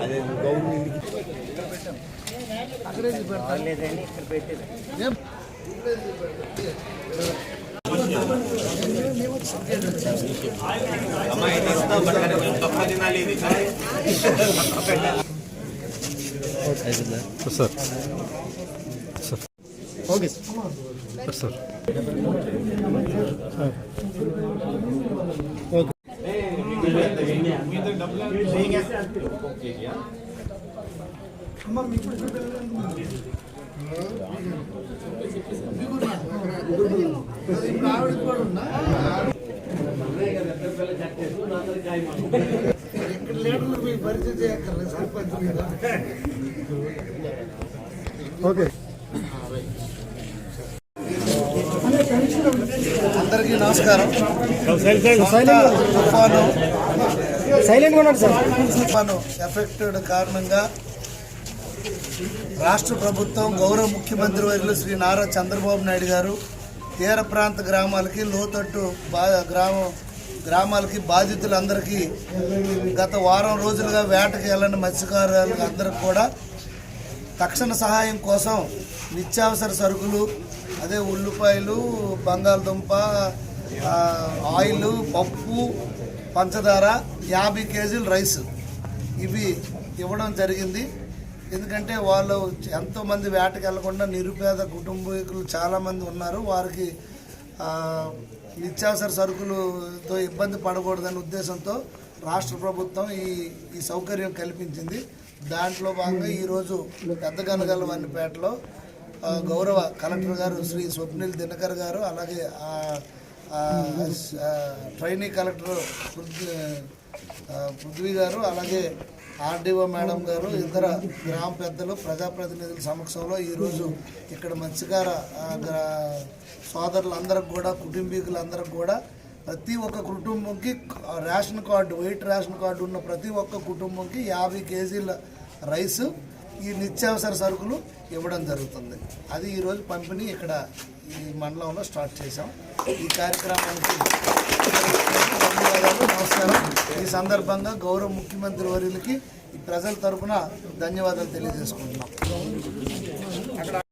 అదే గవర్నమెంట్ అక్కడే లేదండి ఇక్కడ పెట్టేది అమ్మాయి తీస్తాం తప్ప తినాలి ఇది sir sir okay sir okay okay అందరికీ నమస్కారం. తుఫాను ఎఫెక్టెడ్ కారణంగా రాష్ట్ర ప్రభుత్వం గౌరవ ముఖ్యమంత్రి వర్యులు శ్రీ నారా చంద్రబాబు నాయుడు గారు తీర ప్రాంత గ్రామాలకి లోతట్టు గ్రామాలకి బాధితులందరికీ గత వారం రోజులుగా వేటకి వెళ్ళని మత్స్యకారులకు అందరికి కూడా తక్షణ సహాయం కోసం నిత్యావసర సరుకులు అదే ఉల్లిపాయలు బంగాళదుంప ఆయిల్ పప్పు పంచదార 50 కేజీలు రైస్ ఇవి ఇవ్వడం జరిగింది. ఎందుకంటే వాళ్ళు ఎంతోమంది వేటకి వెళ్లకుండా నిరుపేద కుటుంబీకులు చాలామంది ఉన్నారు. వారికి నిత్యావసర సరుకులతో ఇబ్బంది పడకూడదనే ఉద్దేశంతో రాష్ట్ర ప్రభుత్వం ఈ సౌకర్యం కల్పించింది. దాంట్లో భాగంగా ఈరోజు పెద్దగనగల వన్నిపేటలో గౌరవ కలెక్టర్ గారు శ్రీ స్వప్నిల్ దినకర్ గారు, అలాగే ట్రైనీ కలెక్టర్ పృథ్వీ గారు, అలాగే ఆర్డీఓ మేడం గారు, ఇతర గ్రామ పెద్దలు ప్రజాప్రతినిధుల సమక్షంలో ఈరోజు ఇక్కడ మత్స్యకార సోదరులందరికి కూడా కుటుంబీకులందరికి కూడా ప్రతి ఒక్క కుటుంబంకి ration card white ration card ఉన్న ప్రతి ఒక్క కుటుంబంకి 50 కేజీల రైసు ఈ నిత్యావసర సరుకులు ఇవ్వడం జరుగుతుంది. అది ఈరోజు పంపిణీ ఇక్కడ ఈ మండలంలో స్టార్ట్ చేశాం. ఈ కార్యక్రమానికి ధన్యవాదాలు, నమస్కారం. ఈ సందర్భంగా గౌరవ ముఖ్యమంత్రి వర్యులకి ఈ ప్రజల తరఫున ధన్యవాదాలు తెలియజేసుకుంటున్నాం.